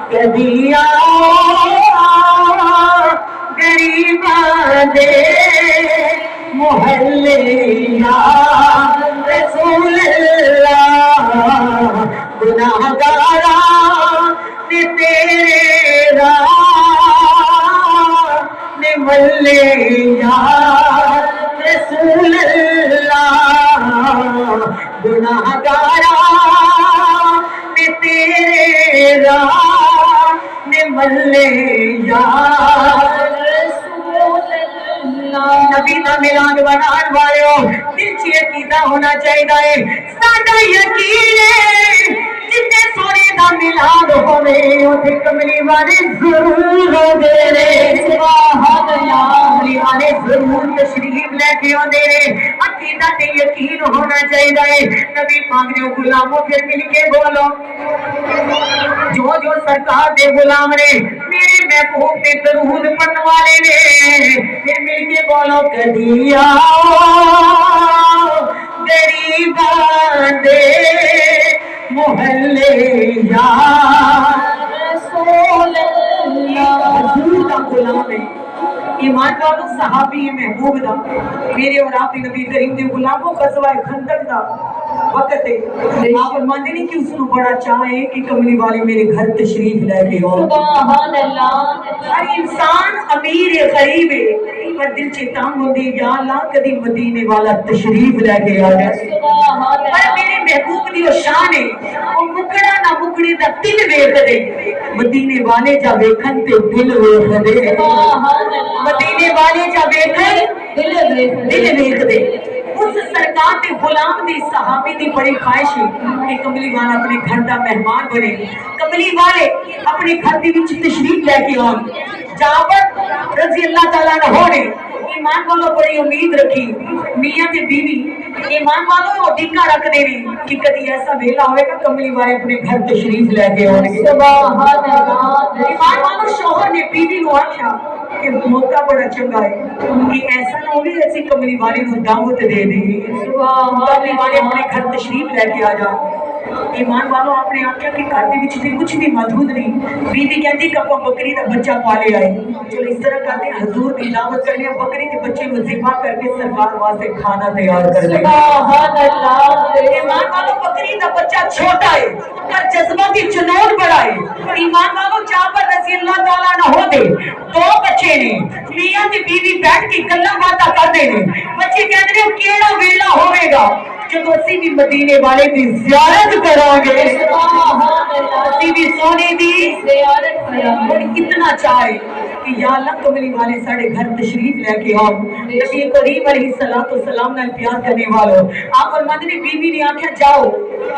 کدیا غریبا دے محلے یا رسول اللہ گناہ گارا نے تیرے راہ نے محلے یا رسول اللہ گناہ گارا تیرے راہ نے ملے یا رسول اللہ نبی دا ملاد بنان والے ہو دل چی عقیدہ ہونا چاہیے ساڈا یقین ہے جتنے سونے دا ملاد ہوئے اوتھے کملی والے ضرور ہو دے رہے سبحان اللہ کملی والے ضرور تشریف لے کے آندے رہے عقیدہ تے یقین ہونا چاہیے نبی پاک نے غلاموں پھر مل کے بولو جو جو سرکار دے غلام نے میرے محبوب پہ درود پڑھنے والے نے پھر مل کے بولو کدیا غریباں دے محلے یا رسول اللہ حضور کا غلام ہے ایمان والوں صحابی محبوب دا میرے اور آپ نبی کریم دے غلاموں غزوہ خندق دا وقت ہے آپ فرماتے نہیں کہ اس کو بڑا چاہے کہ کملی والے میرے گھر تشریف لے کے ہو سبحان اللہ ہر انسان امیر غریب ہے پر دل سے تنگ ہوندی یا اللہ کدی مدینے والا تشریف لے کے آ جائے سبحان اللہ پر میرے محبوب دی وہ شان ہے وہ مکڑا نہ مکڑی دا دل ویکھ دے مدینے والے جا ویکھن تے دل ویکھ دے سبحان اللہ مدینے والے جا ویکھن دل ویکھ دے اس سرکار کے غلام دی صحابی دی بڑی خواہش ہے کہ کملی والا اپنے گھر دا مہمان بنے کملی والے اپنے گھر دی وچ تشریف لے کے آن جابر رضی اللہ تعالیٰ عنہ نے ایمان والوں بڑی امید رکھی میاں تے بیوی ایمان والوں ڈکا رکھ دے رہی کہ کدی ایسا ویلا ہوئے گا کملی والے اپنے گھر تشریف لے کے آن گے سبحان اللہ ایمان والوں شوہر نے بیوی کو آکھیا کہ موقع بڑا چنگا ہے کہ ایسا نہ ہوگی ایسی کملی والے کو دعوت دے دیں کملی والے اپنے گھر تشریف لے کے آ جا ایمان والوں آپ نے آکھیا کہ گھر دے وچ کچھ بھی موجود نہیں بیوی کہتی کہ آپ بکری دا بچہ پالے آئے چلو اس طرح کرتے ہیں حضور کی دعوت کرنے بکری کے بچے کو ذبح کر کے سرکار واسطے کھانا تیار کر دیں سبحان اللہ ایمان والوں بکری دا بچہ چھوٹا ہے پر جذبہ کی چنون بڑا ہے ایمان والوں جابر رضی اللہ تعالیٰ عنہ ہو دے دو بچے نے میاں دی بیوی بیٹھ کے گلاں باتاں کردے نے بچے کہندے نے کیڑا ویلا ہوے گا جب اسی بھی مدینے والے دی زیارت کرو گے اسی بھی سونے دی زیارت کرو گے کتنا چاہے کہ یا اللہ کملی والے ساڑھے گھر تشریف لے کے آؤ نبی کریم علیہ السلام نال پیار کرنے والوں آپ فرماتے نے بیوی نے آکھیا جاؤ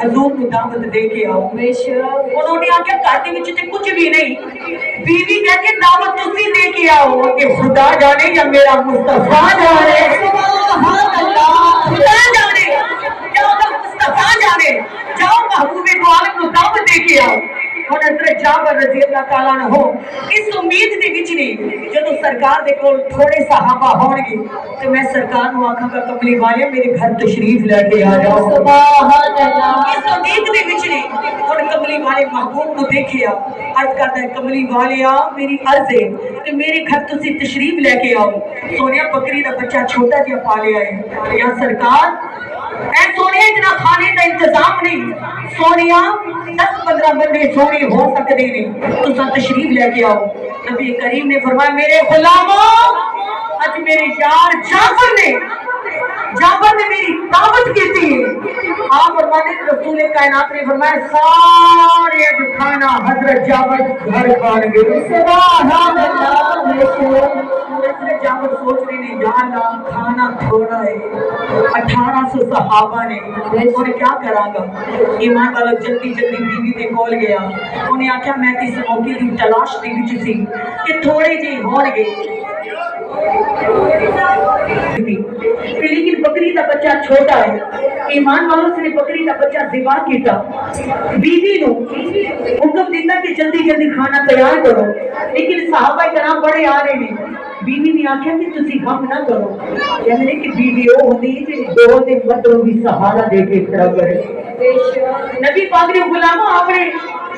حضور کو دعوت دے کے آؤ انہوں نے آکھیا کاتے وچ تے کچھ بھی نہیں بیوی کہتے دعوت تسی دے کے آؤ کہ خدا جانے یا میرا مصطفیٰ جانے سبحان اللہ خدا جانے مصطفیٰ جانے جاؤ محبوب کو عالم کو دعوت دے کے آؤ اور حضرت جابر رضی اللہ تعالیٰ عنہ ہو اس امید دے وچ نے جدوں سرکار دے کول تھوڑے صحابہ ہون گے تو میں سرکار نو آکھاں گا کملی والے میرے گھر تشریف لے کے آ جاؤ سبحان اللہ اس امید دے وچ نے اور کملی والے محبوب کو دیکھیا عرض کرتا ہے کملی والے میری عرض ہے کہ میرے گھر تسی تشریف لے کے آؤ سونیا بکری دا بچہ چھوٹا جہا پالے آئے یا سرکار اے سونیا اتنا کھانے کا انتظام نہیں سونیا 10-15 بندے سونے ہو سکتے نہیں تو سب تشریف لے کے آؤ نبی کریم نے فرمایا میرے غلاموں آج میرے یار جابر نے میری دعوت کی تھی آپ فرماتے ہیں رسول کائنات نے فرمایا سارے جو کھانا حضرت جابر گھر کھان گئے سبحان اللہ حضرت جابر سوچ رہے ہیں یا اللہ کھانا تھوڑا ہے 1800 صحابہ نے اور کیا کراں گا ایمان والا جلدی بیوی دے کول گیا انہیں آکھیا میں اس موقع کی تلاش دی وچ سی کہ تھوڑے جے ہون گے لیکن بکری کا بچہ چھوٹا ہے ایمان والوں سے بکری کا بچہ ذبح کیتا بیوی نو حکم دیتا کہ جلدی کھانا تیار کرو لیکن صحابہ کرام بڑے آ رہے ہیں بیوی نے آکھیا کہ تسی غم نہ کرو یعنی کہ بیوی وہ ہوندی ہے کہ دو دے مطلب بھی سہارا دے کے کھڑا کرے نبی پاک نے غلاموں آپ نے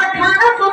1800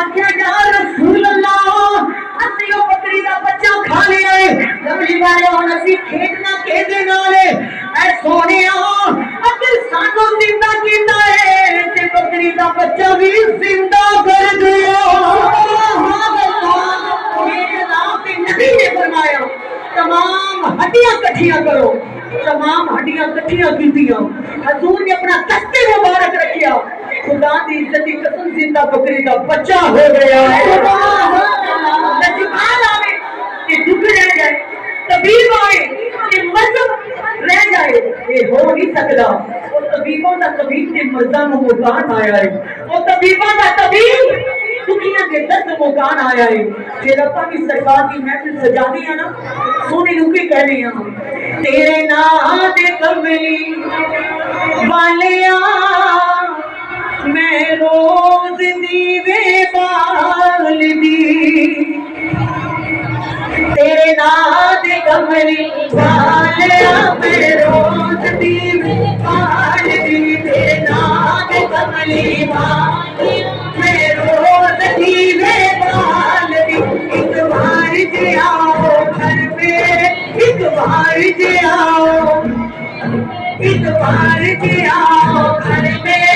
آخیا یا رسول اللہ اسی او بکری دا بچہ کھا لیا ہے کملی والے ہن اسی کھیڈنا کہدے نال اے سونیا اگر سانو زندہ کیتا ہے تے بکری دا بچہ بھی زندہ کر دیا نبی نے فرمایا تمام ہڈیاں کٹھیاں کرو تمام ہڈیاں کٹھیاں کیتیاں حضور نے اپنا دستے مبارک رکھیا خدا دی عزت کی قسم زندہ بکری کا بچہ ہو گیا ہے لجپال آوے کہ دکھ رہ جائے طبیب آئے کہ مذہب رہ جائے یہ ہو نہیں سکتا وہ طبیبوں کا طبیب کے مزہ میں مکان آیا ہے وہ طبیبوں کا طبیب دکھیاں کے درد مکان آیا ہے پھر اپا کی سرکار کی محفل سجانی ہے نا سونی روکی کہہ رہی ہیں تیرے نام دے کملی والیا میں روز دیوے بال دی تیرے نام دے کملی والیا میں روز دیوے بال دی تیرے نام دے کملی والیا میں روز دیوے بال دی ایک بار جی آؤ گھر میں ایک بار جی آؤ ایک بار جی آؤ گھر میں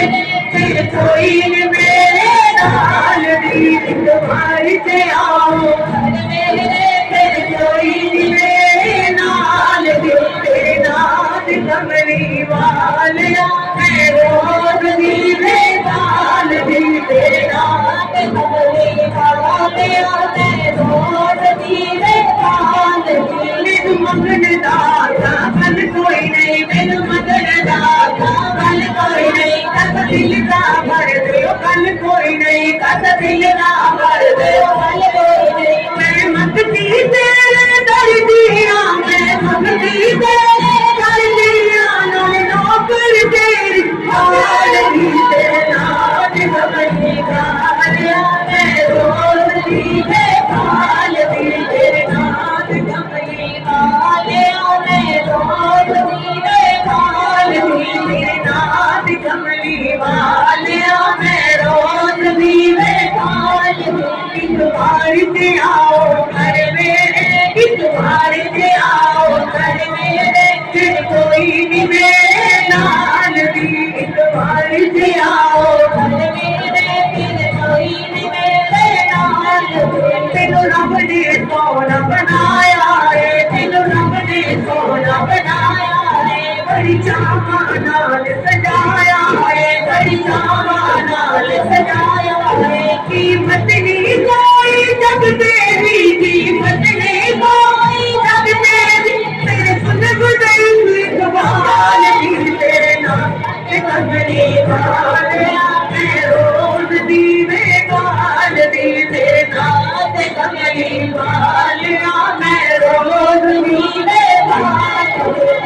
پھر کوئی میرے نال دی ایک بار جی آؤ گھر میں پھر کوئی میرے نال دی تیرے نام کملی والیا میں روز دیوے بال دی تیرے نام کملی والیا میں روز دیوے بال دی میرے منگن داتا بل کوئی نہیں میرے منگن داتا بل کوئی نہیں کس دل کا بھر دیو بل کوئی نہیں کس دل کا بھر دیو بل کوئی نہیں میں منگتی تیرے در دیا میں منگتی تیرے در دیا نوکر تیری حال دی تیرے نام کملی والیا میں روز دیوے بال دی تیرے نام کملی والیا میں روز دیوے بال دی تیرے نام کملی والیا میں روز دیوے بال دی ایک بار سے آؤ گھر میرے ایک بار سے آؤ گھر میرے پھر کوئی نہیں میرے نال دی ایک بار سے آؤ گھر میرے پھر کوئی نہیں میرے نال دی تینو رب نے سونا بنایا ہے تینو رب نے سونا بنایا ہے بڑی چاواں نال سجایا ہے بڑی چاواں نال سجایا ہے قیمت نہیں کوئی جگ تیری قیمت نہیں کوئی جگ تیری تیرے سن گزری کمال دی تیرے نام کملی والیا میں روز دیوے بال دی تیرے نام کملی والیا میں روز دیوے بال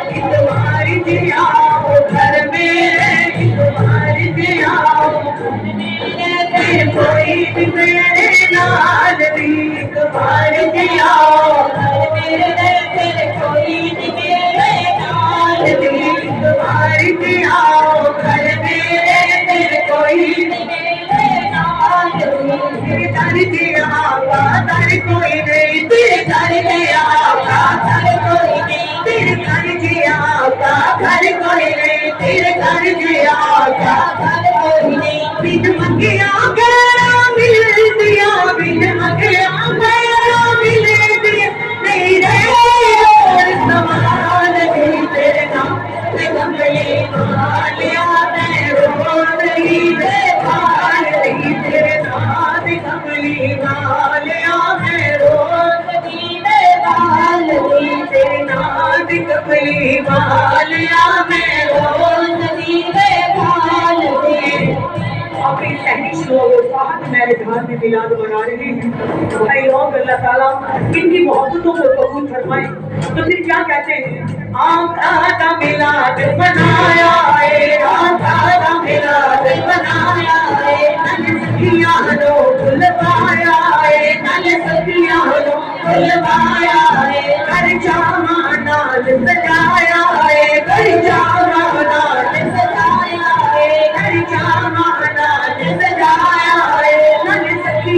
ایک بار جی آؤ گھر میرے ایک بار جی آؤ پھر کوئی بھی میرے نال دی ایک بار جی آؤ گھر میرے پھر کوئی بھی میرے نال دی ایک بار جی آؤ گھر میرے پھر کوئی بھی میرے نال دی در جی آقا در کوئی نہیں تیرے در جی آقا در کوئی نہیں تیرے در جی آقا گھر کوئی نہیں تیرے گھر جی آقا گھر کوئی نہیں بن منگیا گیا مل دیا بن منگیا گیا مل دیا نہیں رہے اور سوال نہیں تیرے نام کملی والیا میں روز دیوے بال دی تیرے نام کملی والیا میں روز دیوے بال دی تیرے نام کملی والیا میں روز دیوے بال دی اپنی شہری فہد میرے گھر میں میلاد منا رہے ہیں بھائی لوگ اللہ تعالیٰ ان کی محبتوں کو قبول فرمائے تو پھر کیا کہتے ہیں آقا کا میلاد منایا ہے آقا کا میلاد منایا ہے نل سکھیاں لو بلوایا ہے نل سکھیاں لو بلوایا ہے ہر جامع نال سجایا ہے ہر جامع نال سجایا ہے ہر جامع نال سجایا ہے نل سکھیاں